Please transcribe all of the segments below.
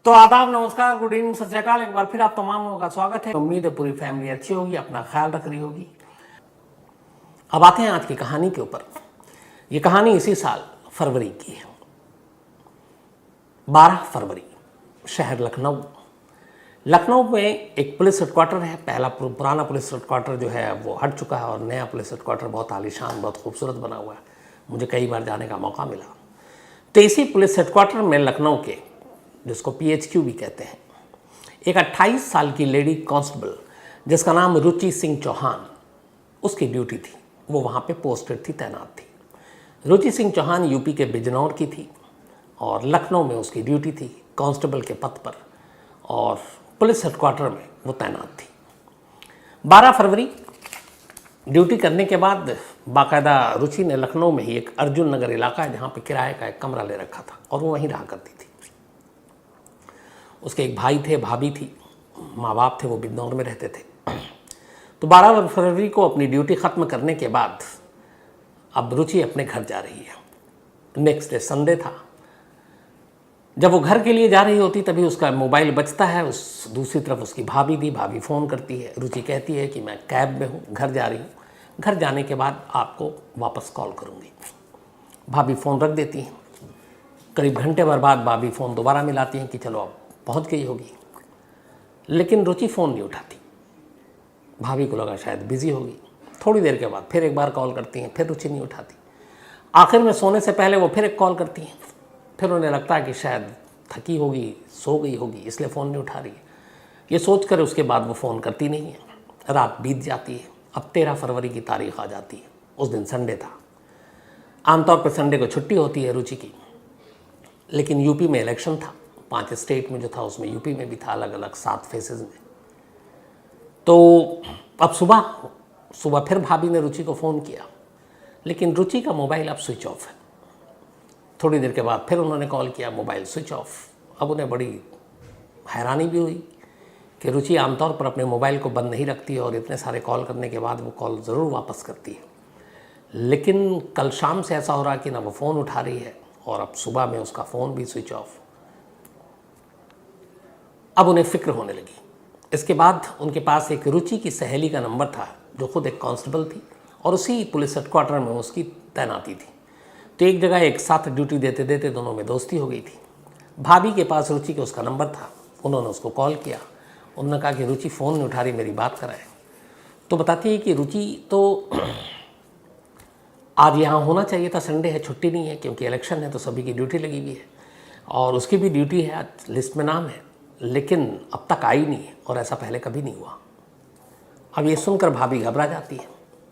तो आदाब, नमस्कार, गुड इवनिंग, सत श्री अकाल। एक बार फिर आप तमाम लोगों का स्वागत है। उम्मीद है पूरी फैमिली अच्छी होगी, अपना ख्याल रख रही होगी। अब आते हैं आज की कहानी के ऊपर। ये कहानी इसी साल फरवरी की है, 12 फरवरी, शहर लखनऊ। लखनऊ में एक पुलिस हेडक्वार्टर है। पहला पुराना पुलिस हेडक्वार्टर जो है वो हट चुका है और नया पुलिस हेडक्वार्टर बहुत आलीशान, बहुत खूबसूरत बना हुआ है। मुझे कई बार जाने का मौका मिला। तो इसी पुलिस हेडक्वार्टर में लखनऊ के, जिसको PHQ भी कहते हैं, एक 28 साल की लेडी कांस्टेबल जिसका नाम रुचि सिंह चौहान, उसकी ड्यूटी थी। वो वहाँ पे पोस्टेड थी, तैनात थी। रुचि सिंह चौहान यूपी के बिजनौर की थी और लखनऊ में उसकी ड्यूटी थी कांस्टेबल के पद पर, और पुलिस हेडक्वार्टर में वो तैनात थी। 12 फरवरी ड्यूटी करने के बाद बाकायदा रुचि ने लखनऊ में ही एक अर्जुन नगर इलाका है जहाँ पे किराए का एक कमरा ले रखा था और वो वहीं रहा करती थी। उसके एक भाई थे, भाभी थी, माँ बाप थे, वो बिजनौर में रहते थे। तो 12 फरवरी को अपनी ड्यूटी ख़त्म करने के बाद अब रुचि अपने घर जा रही है। नेक्स्ट डे संडे था। जब वो घर के लिए जा रही होती तभी उसका मोबाइल बजता है। उस दूसरी तरफ उसकी भाभी थी। भाभी फ़ोन करती है। रुचि कहती है कि मैं कैब में हूँ, घर जा रही हूँ, घर जाने के बाद आपको वापस कॉल करूँगी। भाभी फ़ोन रख देती हैं। करीब घंटे भर बाद भाभी फ़ोन दोबारा मिलाती हैं कि चलो अब पहुंच गई होगी, लेकिन रुचि फ़ोन नहीं उठाती। भाभी को लगा शायद बिज़ी होगी। थोड़ी देर के बाद फिर एक बार कॉल करती हैं, फिर रुचि नहीं उठाती। आखिर में सोने से पहले वो फिर एक कॉल करती हैं। फिर उन्हें लगता है कि शायद थकी होगी, सो गई होगी, इसलिए फ़ोन नहीं उठा रही है। ये सोच कर उसके बाद वो फ़ोन करती नहीं है। रात बीत जाती है। अब 13 फरवरी की तारीख आ जाती है। उस दिन संडे था। आमतौर पर संडे को छुट्टी होती है रुचि की, लेकिन यूपी में इलेक्शन था। 5 स्टेट में जो था उसमें यूपी में भी था, अलग अलग 7 फेसेस में। तो अब सुबह फिर भाभी ने रुचि को फ़ोन किया, लेकिन रुचि का मोबाइल अब स्विच ऑफ है। थोड़ी देर के बाद फिर उन्होंने कॉल किया, मोबाइल स्विच ऑफ। अब उन्हें बड़ी हैरानी भी हुई कि रुचि आमतौर पर अपने मोबाइल को बंद नहीं रखती है और इतने सारे कॉल करने के बाद वो कॉल ज़रूर वापस करती है, लेकिन कल शाम से ऐसा हो रहा कि ना वो फ़ोन उठा रही है और अब सुबह में उसका फ़ोन भी स्विच ऑफ। अब उन्हें फ़िक्र होने लगी। इसके बाद उनके पास एक रुचि की सहेली का नंबर था जो खुद एक कांस्टेबल थी और उसी पुलिस हेडक्वार्टर में उसकी तैनाती थी। तो एक जगह एक साथ ड्यूटी देते देते दोनों में दोस्ती हो गई थी। भाभी के पास रुचि के उसका नंबर था। उन्होंने उसको कॉल किया। उन्होंने कहा कि रुचि फ़ोन नहीं उठा रही, मेरी बात कराए। तो बताती है कि रुचि तो आज यहाँ होना चाहिए था, संडे है, छुट्टी नहीं है क्योंकि इलेक्शन है तो सभी की ड्यूटी लगी हुई है और उसकी भी ड्यूटी है, आज लिस्ट में नाम है, लेकिन अब तक आई नहीं है और ऐसा पहले कभी नहीं हुआ। अब ये सुनकर भाभी घबरा जाती है।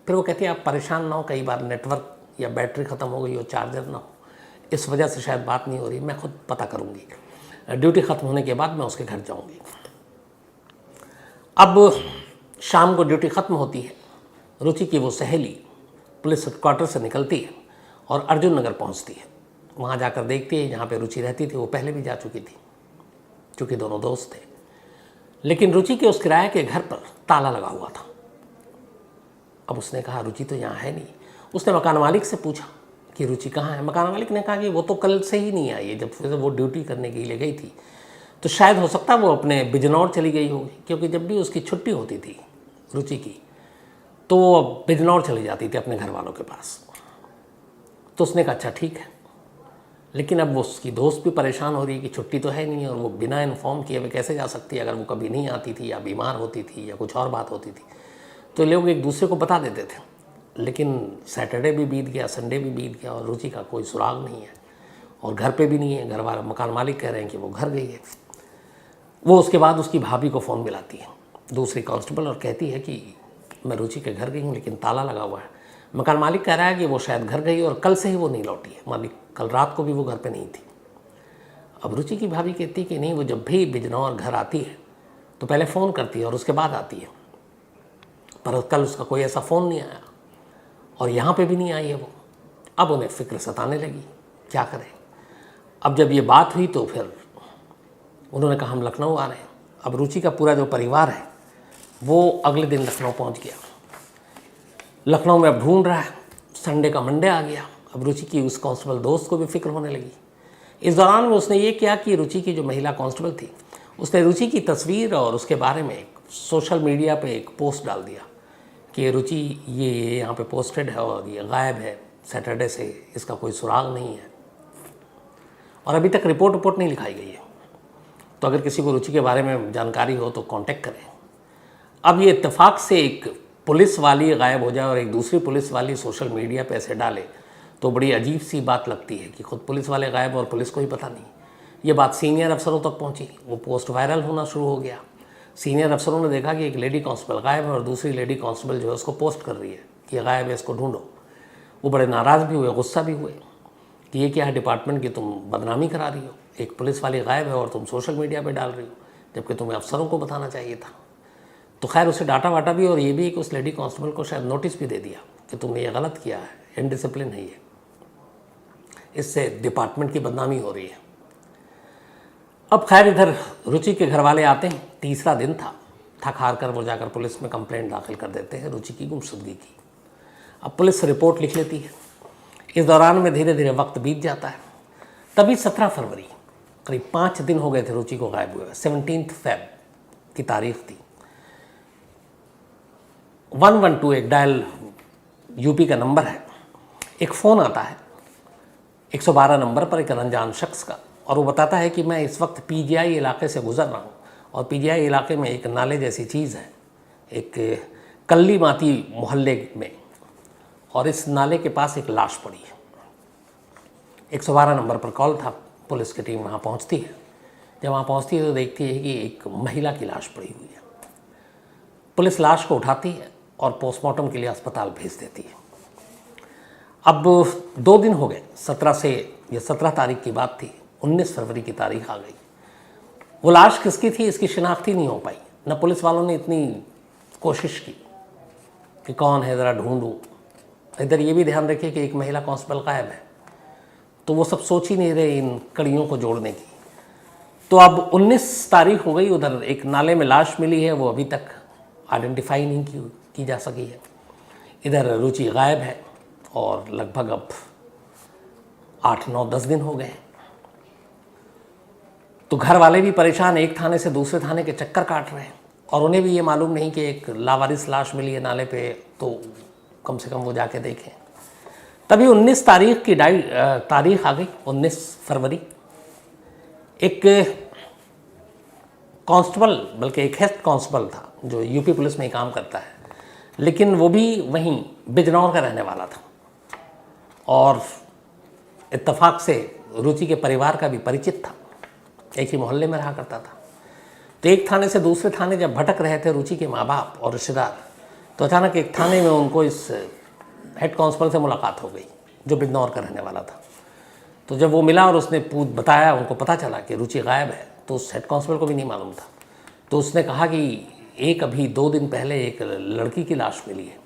फिर वो कहती है आप परेशान ना हो, कई बार नेटवर्क या बैटरी ख़त्म हो गई हो, चार्जर ना हो, इस वजह से शायद बात नहीं हो रही। मैं खुद पता करूँगी, ड्यूटी ख़त्म होने के बाद मैं उसके घर जाऊँगी। अब शाम को ड्यूटी ख़त्म होती है। रुचि की वो सहेली पुलिस हेडक्वार्टर से निकलती है और अर्जुन नगर पहुँचती है। वहाँ जाकर देखती है जहाँ पर रुचि रहती थी वो पहले भी जा चुकी थी, क्योंकि दोनों दोस्त थे। लेकिन रुचि के उस किराए के घर पर ताला लगा हुआ था। अब उसने कहा रुचि तो यहाँ है नहीं। उसने मकान मालिक से पूछा कि रुचि कहाँ है। मकान मालिक ने कहा कि वो तो कल से ही नहीं आई है, जब फिर वो ड्यूटी करने के लिए गई थी तो शायद हो सकता है वो अपने बिजनौर चली गई होगी, क्योंकि जब भी उसकी छुट्टी होती थी रुचि की तो वो बिजनौर चली जाती थी अपने घर वालों के पास। तो उसने कहा अच्छा ठीक है, लेकिन अब वो उसकी दोस्त भी परेशान हो रही है कि छुट्टी तो है नहीं और वो बिना इन्फॉर्म किए हुए कैसे जा सकती है। अगर वो कभी नहीं आती थी या बीमार होती थी या कुछ और बात होती थी तो लोग एक दूसरे को बता देते थे। लेकिन सैटरडे भी बीत गया, संडे भी बीत गया और रुचि का कोई सुराग नहीं है और घर पे भी नहीं है। घर वाले, मकान मालिक कह रहे हैं कि वो घर गई है। वो उसके बाद उसकी भाभी को फ़ोन मिलाती है, दूसरी कांस्टेबल, और कहती है कि मैं रुचि के घर गई हूँ लेकिन ताला लगा हुआ है। मकान मालिक कह रहा है कि वो शायद घर गई और कल से ही वो नहीं लौटी है, मालिक कल रात को भी वो घर पे नहीं थी। अब रुचि की भाभी कहती है कि नहीं, वो जब भी बिजनौर घर आती है तो पहले फ़ोन करती है और उसके बाद आती है, पर कल उसका कोई ऐसा फ़ोन नहीं आया और यहाँ पे भी नहीं आई है वो। अब उन्हें फ़िक्र सताने लगी, क्या करें। अब जब ये बात हुई तो फिर उन्होंने कहा हम लखनऊ आ रहे हैं। अब रुचि का पूरा जो परिवार है वो अगले दिन लखनऊ पहुँच गया। लखनऊ में अब ढूंढ रहा है। संडे का मंडे आ गया। अब रुचि की उस कांस्टेबल दोस्त को भी फिक्र होने लगी इस दौरान में उसने ये किया कि रुचि की जो महिला कांस्टेबल थी, उसने रुचि की तस्वीर और उसके बारे में सोशल मीडिया पे एक पोस्ट डाल दिया कि रुचि ये यहाँ पे पोस्टेड है और ये गायब है सैटरडे से, इसका कोई सुराग नहीं है और अभी तक रिपोर्ट नहीं लिखाई गई है। तो अगर किसी को रुचि के बारे में जानकारी हो तो कांटेक्ट करें। अब ये इत्तेफाक से एक पुलिस वाली गायब हो जाए और एक दूसरी पुलिस वाली सोशल मीडिया पे ऐसे डाले तो बड़ी अजीब सी बात लगती है कि खुद पुलिस वाले गायब और पुलिस को ही पता नहीं। ये बात सीनियर अफसरों तक पहुंची, वो पोस्ट वायरल होना शुरू हो गया। सीनियर अफसरों ने देखा कि एक लेडी कांस्टेबल गायब है और दूसरी लेडी कांस्टेबल जो है उसको पोस्ट कर रही है कि गायब है, इसको ढूंढो। वो बड़े नाराज़ भी हुए, गुस्सा भी हुए कि ये क्या है डिपार्टमेंट की, तुम बदनामी करा रही हो, एक पुलिस वाली गायब है और तुम सोशल मीडिया पे डाल रही हो, जबकि तुम्हें अफसरों को बताना चाहिए था। तो खैर उसे डाटा वाटा भी और ये भी कि उस लेडी कांस्टेबल को शायद नोटिस भी दे दिया कि तुमने ये गलत किया है, इनडिसिप्लिन है ये, इससे डिपार्टमेंट की बदनामी हो रही है। अब खैर इधर रुचि के घर वाले आते हैं, तीसरा दिन था, थक हार कर वो जाकर पुलिस में कंप्लेंट दाखिल कर देते हैं रुचि की गुमशुदगी की। अब पुलिस रिपोर्ट लिख लेती है। इस दौरान में धीरे धीरे वक्त बीत जाता है। तभी 17 फरवरी, करीब 5 दिन हो गए थे रुचि को गायब हुए, 17 फेब की तारीख थी। 112 एक डायल यूपी का नंबर है, एक फ़ोन आता है 112 नंबर पर एक अनजान शख्स का, और वो बताता है कि मैं इस वक्त पीजीआई इलाके से गुज़र रहा हूँ और पीजीआई इलाके में एक नाले जैसी चीज़ है, एक कल्ली माती मोहल्ले में, और इस नाले के पास एक लाश पड़ी है। 112 नंबर पर कॉल था। पुलिस की टीम वहाँ पहुँचती है। जब वहाँ पहुँचती है तो देखती है कि एक महिला की लाश पड़ी हुई है। पुलिस लाश को उठाती है और पोस्टमार्टम के लिए अस्पताल भेज देती है। अब 2 दिन हो गए, 17 तारीख की बात थी, 19 फरवरी की तारीख आ गई। वो लाश किसकी थी इसकी शिनाख्त ही नहीं हो पाई। न पुलिस वालों ने इतनी कोशिश की कि कौन है ज़रा ढूंढूं। इधर ये भी ध्यान रखिए कि एक महिला कांस्टेबल गायब है, तो वो सब सोच ही नहीं रहे इन कड़ियों को जोड़ने की। तो अब 19 तारीख हो गई, उधर एक नाले में लाश मिली है, वो अभी तक आइडेंटिफाई नहीं की जा सकी है। इधर रुचि गायब है और लगभग अब 8, 9, 10 दिन हो गए। तो घर वाले भी परेशान, एक थाने से दूसरे थाने के चक्कर काट रहे हैं और उन्हें भी ये मालूम नहीं कि एक लावारिस लाश मिली है नाले पे, तो कम से कम वो जाके देखें। तभी 19 तारीख की तारीख आ गई, 19 फरवरी। एक कांस्टेबल, बल्कि एक हेड कांस्टेबल था जो यूपी पुलिस में ही काम करता है, लेकिन वो भी वहीं बिजनौर का रहने वाला था और इत्तेफाक से रुचि के परिवार का भी परिचित था, एक ही मोहल्ले में रहा करता था। तो एक थाने से दूसरे थाने जब भटक रहे थे रुचि के माँ बाप और रिश्तेदार, तो अचानक एक थाने में उनको इस हेड कांस्टेबल से मुलाकात हो गई जो बिजनौर का रहने वाला था। तो जब वो मिला और उसने बताया, उनको पता चला कि रुचि गायब है, तो उस हेड कांस्टेबल को भी नहीं मालूम था। तो उसने कहा कि एक अभी 2 दिन पहले एक लड़की की लाश मिली है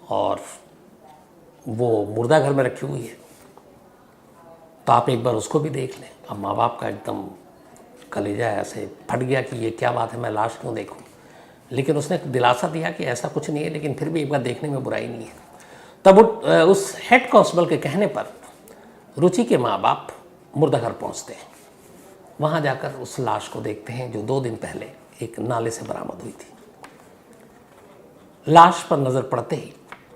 और वो मुर्दा घर में रखी हुई है, तो आप एक बार उसको भी देख लें। अब माँ बाप का एकदम कलेजा ऐसे फट गया कि ये क्या बात है, मैं लाश क्यों देखूं। लेकिन उसने दिलासा दिया कि ऐसा कुछ नहीं है, लेकिन फिर भी एक बार देखने में बुराई नहीं है। तब उस हेड कांस्टेबल के कहने पर रुचि के माँ बाप मुर्दा घर पहुँचते हैं। वहाँ जाकर उस लाश को देखते हैं जो 2 दिन पहले एक नाले से बरामद हुई थी। लाश पर नज़र पड़ते ही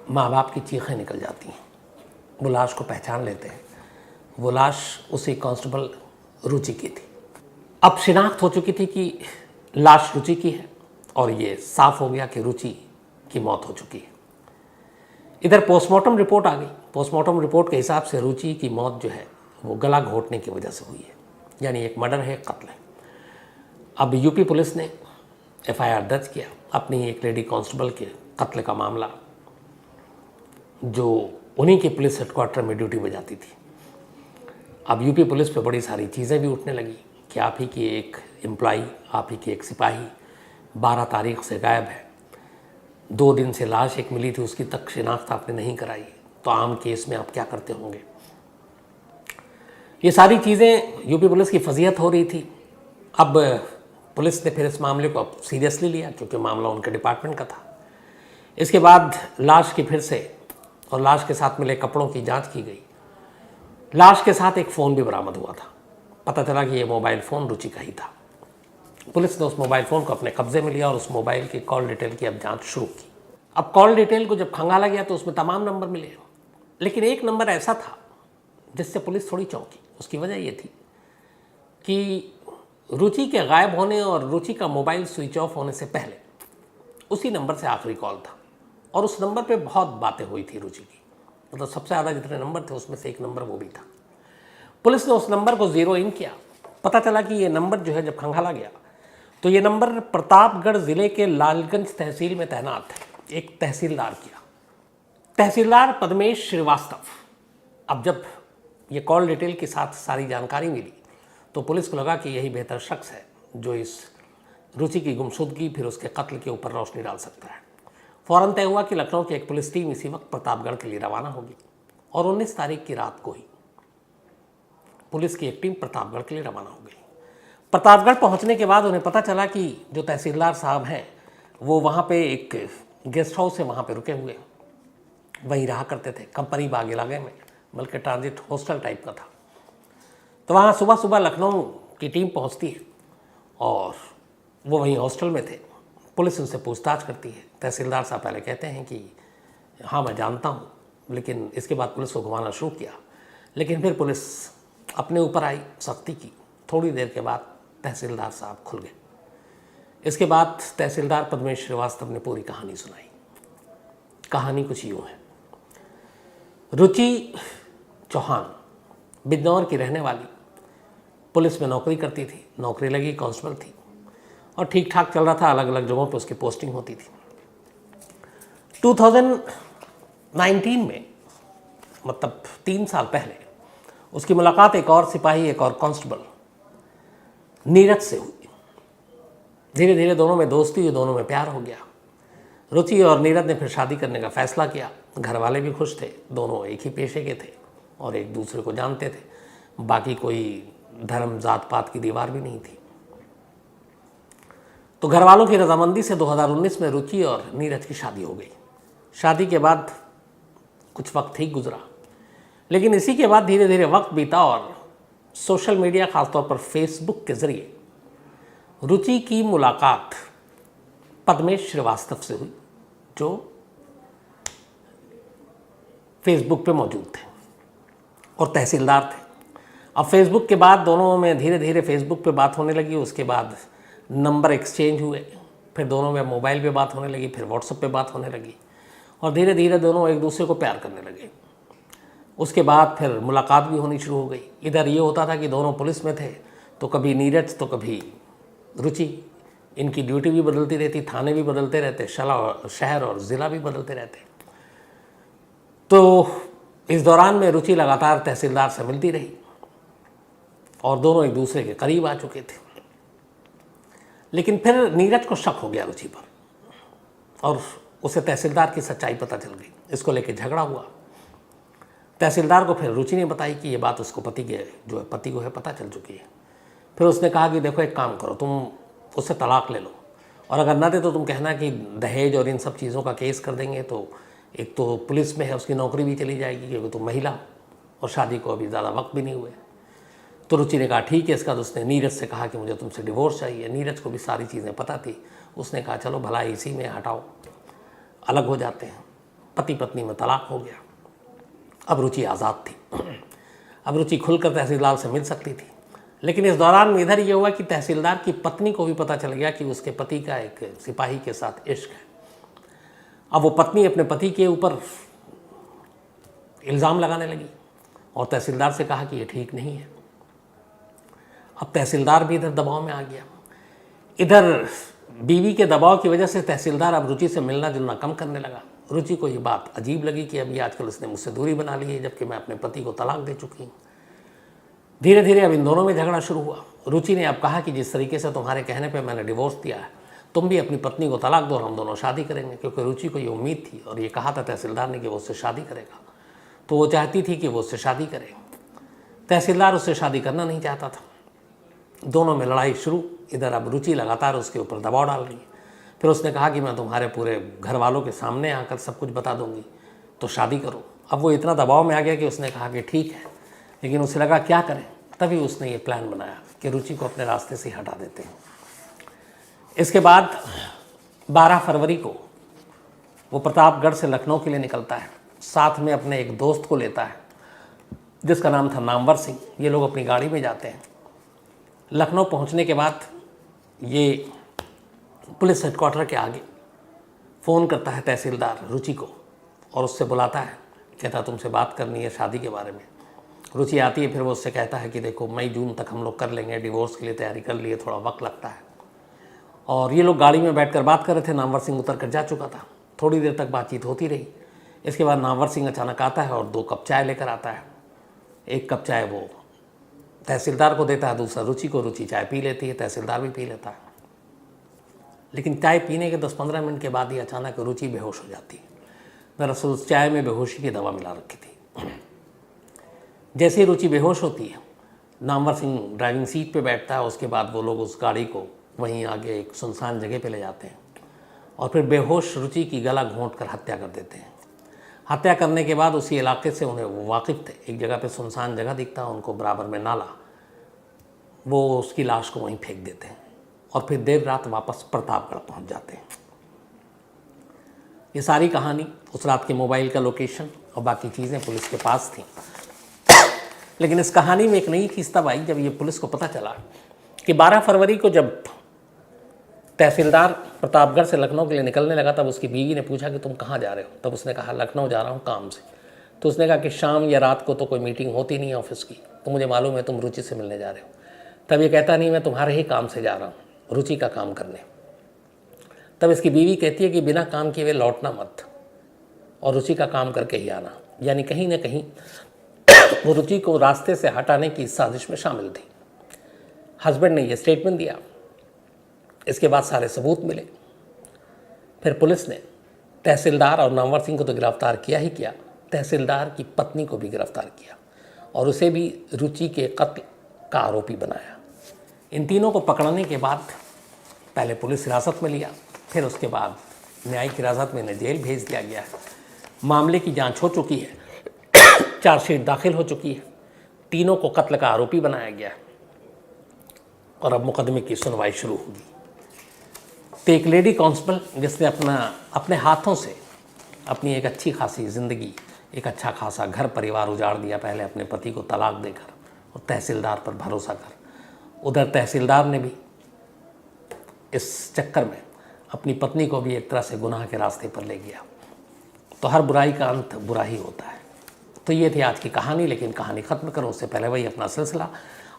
माँ बाप की चीखें निकल जाती हैं। वो लाश को पहचान लेते हैं। वो लाश उसी कांस्टेबल रुचि की थी। अब शिनाख्त हो चुकी थी कि लाश रुचि की है और ये साफ हो गया कि रुचि की मौत हो चुकी है। इधर पोस्टमार्टम रिपोर्ट आ गई। पोस्टमार्टम रिपोर्ट के हिसाब से रुचि की मौत जो है वो गला घोटने की वजह से हुई है, यानी एक मर्डर है, कत्ल है। अब यूपी पुलिस ने FIR दर्ज किया अपनी एक लेडी कांस्टेबल के कत्ल का मामला, जो उन्हीं के पुलिस हेडक्वार्टर में ड्यूटी बजाती थी। अब यूपी पुलिस पे बड़ी सारी चीज़ें भी उठने लगी कि आप ही की एक एम्प्लॉई, आप ही की एक सिपाही 12 तारीख से गायब है, 2 दिन से लाश एक मिली थी, उसकी तक शिनाख्त आपने नहीं कराई, तो आम केस में आप क्या करते होंगे। ये सारी चीज़ें यूपी पुलिस की फजीहत हो रही थी। अब पुलिस ने फिर इस मामले को अब सीरियसली लिया क्योंकि मामला उनके डिपार्टमेंट का था। इसके बाद लाश की फिर से और लाश के साथ मिले कपड़ों की जांच की गई लाश के साथ एक फ़ोन भी बरामद हुआ था। पता चला कि ये मोबाइल फ़ोन रुचि का ही था। पुलिस ने उस मोबाइल फ़ोन को अपने कब्जे में लिया और उस मोबाइल की कॉल डिटेल की अब जांच शुरू की। अब कॉल डिटेल को जब खंगाला गया तो उसमें तमाम नंबर मिले, लेकिन एक नंबर ऐसा था जिससे पुलिस थोड़ी चौंकी। उसकी वजह ये थी कि रुचि के गायब होने और रुचि का मोबाइल स्विच ऑफ होने से पहले उसी नंबर से आखिरी कॉल था और उस नंबर पे बहुत बातें हुई थी रुचि की। मतलब सबसे ज़्यादा जितने नंबर थे उसमें से एक नंबर वो भी था। पुलिस ने उस नंबर को ज़ीरो इन किया। पता चला कि ये नंबर जो है जब खंगाला गया तो ये नंबर प्रतापगढ़ ज़िले के लालगंज तहसील में तैनात है एक तहसीलदार किया, तहसीलदार पद्मेश श्रीवास्तव। अब जब ये कॉल डिटेल के साथ सारी जानकारी मिली तो पुलिस को लगा कि यही बेहतर शख्स है जो इस रुचि की गुमशुदगी फिर उसके कत्ल के ऊपर रोशनी डाल सकता है। फ़ौरन तय हुआ कि लखनऊ की एक पुलिस टीम इसी वक्त प्रतापगढ़ के लिए रवाना होगी और 19 तारीख की रात को ही पुलिस की एक टीम प्रतापगढ़ के लिए रवाना हो गई। प्रतापगढ़ पहुंचने के बाद उन्हें पता चला कि जो तहसीलदार साहब हैं वो वहाँ पे एक गेस्ट हाउस है, वहाँ पे रुके हुए वहीं रहा करते थे, कंपनी बाग इलाके में, बल्कि ट्रांजिट हॉस्टल टाइप का था। तो वहाँ सुबह सुबह लखनऊ की टीम पहुँचती है और वो वहीं हॉस्टल में थे। पुलिस उनसे पूछताछ करती है। तहसीलदार साहब पहले कहते हैं कि हाँ मैं जानता हूँ, लेकिन इसके बाद पुलिस को घुमाना शुरू किया। लेकिन फिर पुलिस अपने ऊपर आई, सख्ती की। थोड़ी देर के बाद तहसीलदार साहब खुल गए। इसके बाद तहसीलदार पद्मेश श्रीवास्तव ने पूरी कहानी सुनाई। कहानी कुछ यूँ है। रुचि चौहान बिजनौर की रहने वाली, पुलिस में नौकरी करती थी, नौकरी लगी, कांस्टेबल थी और ठीक ठाक चल रहा था। अलग अलग जगहों पे उसकी पोस्टिंग होती थी। 2019 में, मतलब 3 साल पहले, उसकी मुलाकात एक और सिपाही, एक और कांस्टेबल नीरज से हुई। धीरे धीरे दोनों में दोस्ती हुई, दोनों में प्यार हो गया। रुचि और नीरज ने फिर शादी करने का फैसला किया। घर वाले भी खुश थे, दोनों एक ही पेशे के थे और एक दूसरे को जानते थे। बाकी कोई धर्म जात पात की दीवार भी नहीं थी। तो घर वालों की रजामंदी से 2019 में रुचि और नीरज की शादी हो गई। शादी के बाद कुछ वक्त ठीक गुजरा, लेकिन इसी के बाद धीरे धीरे वक्त बीता और सोशल मीडिया, खासतौर पर फेसबुक के जरिए रुचि की मुलाकात पद्मेश श्रीवास्तव से हुई, जो फेसबुक पे मौजूद थे और तहसीलदार थे। अब फेसबुक के बाद दोनों में धीरे धीरे फेसबुक पे बात होने लगी। उसके बाद नंबर एक्सचेंज हुए, फिर दोनों में मोबाइल पे बात होने लगी, फिर व्हाट्सएप पे बात होने लगी और धीरे धीरे दोनों एक दूसरे को प्यार करने लगे। उसके बाद फिर मुलाकात भी होनी शुरू हो गई। इधर ये होता था कि दोनों पुलिस में थे, तो कभी नीरज तो कभी रुचि। इनकी ड्यूटी भी बदलती रहती, थाने भी बदलते रहते, शहर और ज़िला भी बदलते रहते। तो इस दौरान में रुचि लगातार तहसीलदार से मिलती रही और दोनों एक दूसरे के करीब आ चुके थे। लेकिन फिर नीरज को शक हो गया रुचि पर और उसे तहसीलदार की सच्चाई पता चल गई। इसको लेकर झगड़ा हुआ। तहसीलदार को फिर रुचि ने बताई कि ये बात उसको पति को है पता चल चुकी है। फिर उसने कहा कि देखो एक काम करो, तुम उससे तलाक ले लो और अगर ना दे तो तुम कहना कि दहेज और इन सब चीज़ों का केस कर देंगे। तो एक तो पुलिस में है, उसकी नौकरी भी चली जाएगी क्योंकि तुम महिला हो और शादी को अभी ज़्यादा वक्त भी नहीं हुए। तो रुचि ने कहा ठीक है। इसका तो उसने नीरज से कहा कि मुझे तुमसे डिवोर्स चाहिए। नीरज को भी सारी चीज़ें पता थी। उसने कहा चलो भला इसी में हटाओ, अलग हो जाते हैं। पति पत्नी में तलाक हो गया। अब रुचि आज़ाद थी। अब रुचि खुलकर तहसीलदार से मिल सकती थी। लेकिन इस दौरान इधर ये हुआ कि तहसीलदार की पत्नी को भी पता चल गया कि उसके पति का एक सिपाही के साथ इश्क है। अब वो पत्नी अपने पति के ऊपर इल्ज़ाम लगाने लगी और तहसीलदार से कहा कि ये ठीक नहीं है। अब तहसीलदार भी इधर दबाव में आ गया। इधर बीवी के दबाव की वजह से तहसीलदार अब रुचि से मिलना जुलना कम करने लगा। रुचि को ये बात अजीब लगी कि अभी आजकल इसने मुझसे दूरी बना ली है, जबकि मैं अपने पति को तलाक दे चुकी हूँ। धीरे धीरे अब इन दोनों में झगड़ा शुरू हुआ। रुचि ने अब कहा कि जिस तरीके से तुम्हारे कहने पे मैंने डिवोर्स दिया है, तुम भी अपनी पत्नी को तलाक दो और हम दोनों शादी करेंगे। क्योंकि रुचि को ये उम्मीद थी और ये कहा था तहसीलदार ने कि वो उससे शादी करेगा, तो वो चाहती थी कि वो उससे शादी करे। तहसीलदार उससे शादी करना नहीं चाहता था। दोनों में लड़ाई शुरू। इधर अब रुचि लगातार उसके ऊपर दबाव डाल रही है। फिर उसने कहा कि मैं तुम्हारे पूरे घर वालों के सामने आकर सब कुछ बता दूंगी, तो शादी करो। अब वो इतना दबाव में आ गया कि उसने कहा कि ठीक है, लेकिन उसे लगा क्या करें, तभी उसने ये प्लान बनाया कि रुचि को अपने रास्ते से हटा देते हैं। इसके बाद 12 फरवरी को वो प्रतापगढ़ से लखनऊ के लिए निकलता है। साथ में अपने एक दोस्त को लेता है जिसका नाम था नामवर सिंह। ये लोग अपनी गाड़ी में जाते हैं। लखनऊ पहुंचने के बाद ये पुलिस हेडक्वार्टर के आगे फ़ोन करता है तहसीलदार रुचि को और उससे बुलाता है, कहता तुमसे बात करनी है शादी के बारे में। रुचि आती है, फिर वो उससे कहता है कि देखो मई जून तक हम लोग कर लेंगे, डिवोर्स के लिए तैयारी कर लिए, थोड़ा वक्त लगता है। और ये लोग गाड़ी में बैठकर बात कर रहे थे। नामवर सिंह उतर कर जा चुका था। थोड़ी देर तक बातचीत होती रही। इसके बाद नामवर सिंह अचानक आता है और 2 कप चाय लेकर आता है। एक कप चाय वो तहसीलदार को देता है, दूसरा रुचि को। रुचि चाय पी लेती है, तहसीलदार भी पी लेता है। लेकिन चाय पीने के 10-15 मिनट के बाद ही अचानक रुचि बेहोश हो जाती है। दरअसल उस चाय में बेहोशी की दवा मिला रखी थी। जैसे ही रुचि बेहोश होती है, नामवर सिंह ड्राइविंग सीट पे बैठता है। उसके बाद वो लोग उस गाड़ी को वहीं आगे एक सुनसान जगह पे ले जाते हैं और फिर बेहोश रुचि की गला घोंट कर हत्या कर देते हैं। हत्या करने के बाद उसी इलाके से उन्हें वो वाकिफ़ थे, एक जगह पे सुनसान जगह दिखता है उनको, बराबर में नाला, वो उसकी लाश को वहीं फेंक देते हैं और फिर देर रात वापस प्रतापगढ़ पहुंच जाते हैं। ये सारी कहानी, उस रात के मोबाइल का लोकेशन और बाकी चीज़ें पुलिस के पास थी। लेकिन इस कहानी में एक नई चीज़ तब आई जब ये पुलिस को पता चला कि 12 फरवरी को जब तहसीलदार प्रतापगढ़ से लखनऊ के लिए निकलने लगा, तब उसकी बीवी ने पूछा कि तुम कहाँ जा रहे हो। तब उसने कहा लखनऊ जा रहा हूँ काम से। तो उसने कहा कि शाम या रात को तो कोई मीटिंग होती नहीं है ऑफिस की, तो मुझे मालूम है तुम रुचि से मिलने जा रहे हो। तब ये कहता नहीं, मैं तुम्हारे ही काम से जा रहा हूँ, रुचि का काम करने। तब इसकी बीवी कहती है कि बिना काम किए हुए लौटना मत और रुचि का काम करके ही आना। यानी कहीं ना कहीं वो रुचि को रास्ते से हटाने की साजिश में शामिल थी। हस्बैंड ने ये स्टेटमेंट दिया। इसके बाद सारे सबूत मिले। फिर पुलिस ने तहसीलदार और नामवर सिंह को तो गिरफ्तार किया ही किया, तहसीलदार की पत्नी को भी गिरफ्तार किया और उसे भी रुचि के कत्ल का आरोपी बनाया। इन तीनों को पकड़ने के बाद पहले पुलिस हिरासत में लिया, फिर उसके बाद न्यायिक हिरासत में इन्हें जेल भेज दिया गया है। मामले की जांच हो चुकी है, चार्जशीट दाखिल हो चुकी है, तीनों को कत्ल का आरोपी बनाया गया है और अब मुकदमे की सुनवाई शुरू होगी। तो एक लेडी कांस्टेबल जिसने अपने हाथों से अपनी एक अच्छी खासी ज़िंदगी, एक अच्छा खासा घर परिवार उजाड़ दिया, पहले अपने पति को तलाक देकर और तहसीलदार पर भरोसा कर। उधर तहसीलदार ने भी इस चक्कर में अपनी पत्नी को भी एक तरह से गुनाह के रास्ते पर ले गया। तो हर बुराई का अंत बुरा ही होता है। तो ये थी आज की कहानी, लेकिन कहानी ख़त्म करूँ उससे पहले वही अपना सिलसिला।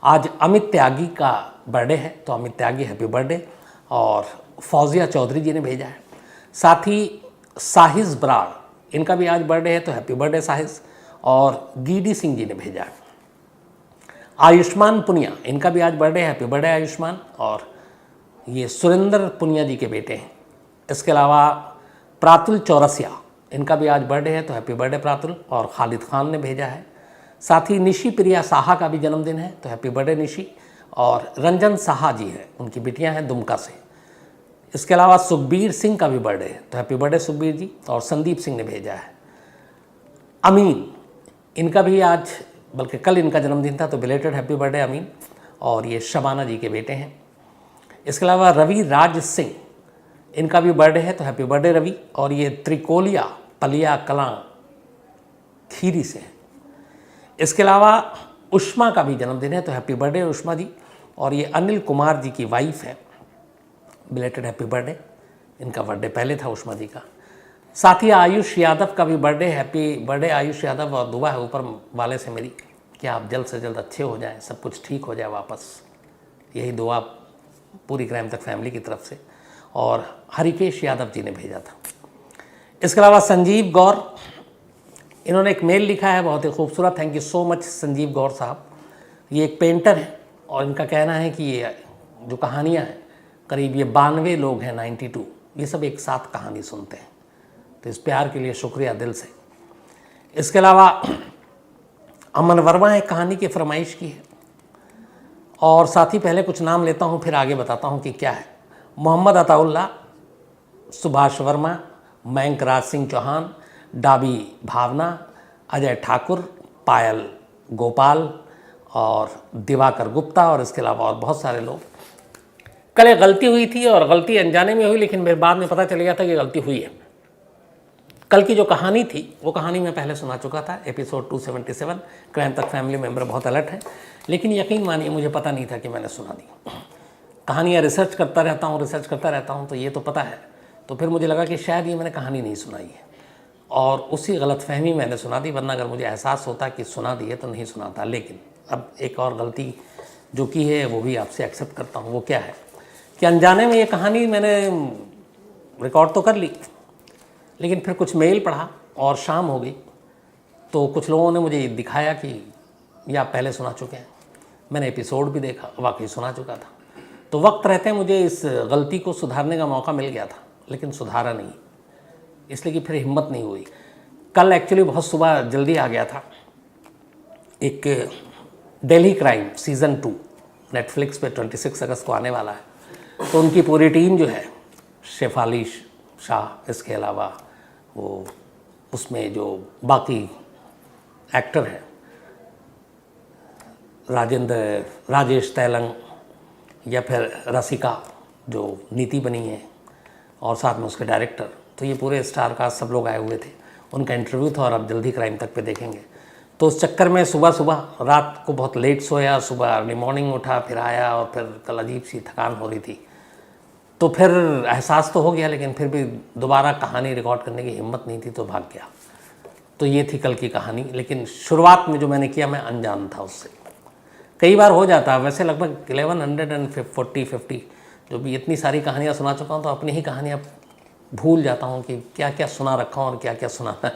आज अमित त्यागी का बर्थडे है, तो अमित त्यागी हैप्पी बर्थडे। और फौजिया चौधरी जी ने भेजा है। साथ ही साहिज बराड़, इनका भी आज बर्थडे है, तो हैप्पी बर्थडे साहिज। और गिडी सिंह जी ने भेजा है। आयुष्मान पुनिया, इनका भी आज बर्थडे है, हैप्पी बर्थडे आयुष्मान। और ये सुरेंद्र पुनिया जी के बेटे हैं। इसके अलावा प्रातुल चौरसिया, इनका भी आज बर्थडे है, तो हैप्पी बर्थडे प्रातुल। और खालिद खान ने भेजा है। साथ ही निशी प्रिया साहा का भी जन्मदिन है, तो हैप्पी बर्थडे निशी। और रंजन साहा जी हैं, उनकी बिटियां हैं दुमका से। इसके अलावा सुखबीर सिंह का भी बर्थडे है, तो हैप्पी बर्थडे सुखबीर जी। और संदीप सिंह ने भेजा है। अमीन, इनका भी आज, बल्कि कल इनका जन्मदिन था, तो बिलेटेड हैप्पी बर्थडे अमीन। और ये शबाना जी के बेटे हैं। इसके अलावा रवि राज सिंह, इनका भी बर्थडे है, तो हैप्पी बर्थडे रवि। और ये त्रिकोलिया पलिया कलां खीरी से हैं। इसके अलावा उष्मा का भी जन्मदिन है, तो हैप्पी बर्थडे उष्मा जी। और ये अनिल कुमार जी की वाइफ है, बिलेटेड हैप्पी बर्थडे। इनका बर्थडे पहले था उष्मा जी का। साथ ही आयुष यादव का भी birthday, happy birthday Ayush Yadav. और दुआ है ऊपर वाले से मेरी कि आप जल्द से जल्द अच्छे हो जाएं, सब कुछ ठीक हो जाए वापस। यही दुआ पूरी क्राइम तक फैमिली की तरफ से। और हरिकेश यादव जी ने भेजा था। इसके अलावा संजीव गौर, इन्होंने एक मेल लिखा है, बहुत ही खूबसूरत। Thank you so much Sanjeev Gaur साहब। ये एक पेंटर हैं और इनका कहना है कि ये जो कहानियाँ हैं, करीब ये 92 लोग हैं, 92, ये सब एक साथ कहानी सुनते हैं। तो इस प्यार के लिए शुक्रिया दिल से। इसके अलावा अमन वर्मा एक कहानी की फरमाइश की है। और साथ ही पहले कुछ नाम लेता हूँ, फिर आगे बताता हूँ कि क्या है। मोहम्मद अताउल्ला, सुभाष वर्मा, मयंक राज सिंह चौहान, डाबी भावना, अजय ठाकुर, पायल गोपाल और दिवाकर गुप्ता और इसके अलावा और बहुत सारे लोग। कल एक गलती हुई थी और गलती अनजाने में हुई, लेकिन फिर बाद में पता चल गया था कि गलती हुई है। कल की जो कहानी थी वो कहानी मैं पहले सुना चुका था, एपिसोड 277 क्राइम तक फैमिली मेंबर बहुत अलर्ट है, लेकिन यकीन मानिए मुझे पता नहीं था कि मैंने सुना दी। कहानियाँ रिसर्च करता रहता हूँ तो ये तो पता है, तो फिर मुझे लगा कि शायद ये मैंने कहानी नहीं सुनाई है और उसी गलतफहमी मैंने सुना दी, वरना अगर मुझे एहसास होता कि सुना दी है तो नहीं सुनाता। लेकिन अब एक और गलती जो की है वो भी आपसे एक्सेप्ट करता हूँ। वो क्या है कि अनजाने में ये कहानी मैंने रिकॉर्ड तो कर ली, लेकिन फिर कुछ मेल पढ़ा और शाम हो गई तो कुछ लोगों ने मुझे दिखाया कि ये आप पहले सुना चुके हैं। मैंने एपिसोड भी देखा, वाकई सुना चुका था। तो वक्त रहते मुझे इस गलती को सुधारने का मौका मिल गया था, लेकिन सुधारा नहीं, इसलिए कि फिर हिम्मत नहीं हुई। कल एक्चुअली बहुत सुबह जल्दी आ गया था। एक दिल्ली क्राइम सीज़न 2 नेटफ्लिक्स पे 26 अगस्त को आने वाला है, तो उनकी पूरी टीम जो है, शेफाली शाह, इसके अलावा वो उसमें जो बाकी एक्टर हैं, राजेश तैलंग या फिर रसिका जो नीति बनी है, और साथ में उसके डायरेक्टर, तो ये पूरे स्टार कास्ट सब लोग आए हुए थे। उनका इंटरव्यू था और अब जल्दी क्राइम तक पे देखेंगे। तो उस चक्कर में सुबह रात को बहुत लेट सोया, सुबह अर्ली मॉर्निंग उठा, फिर आया और फिर कल अजीब सी थकान हो रही थी। तो फिर एहसास तो हो गया, लेकिन फिर भी दोबारा कहानी रिकॉर्ड करने की हिम्मत नहीं थी तो भाग गया। तो ये थी कल की कहानी, लेकिन शुरुआत में जो मैंने किया मैं अनजान था उससे। कई बार हो जाता है, वैसे लगभग 1140 जो भी इतनी सारी कहानियाँ सुना चुका हूँ, तो अपनी ही कहानियाँ भूल जाता हूँ कि क्या क्या सुना रखा हूँ और क्या क्या सुनाना है।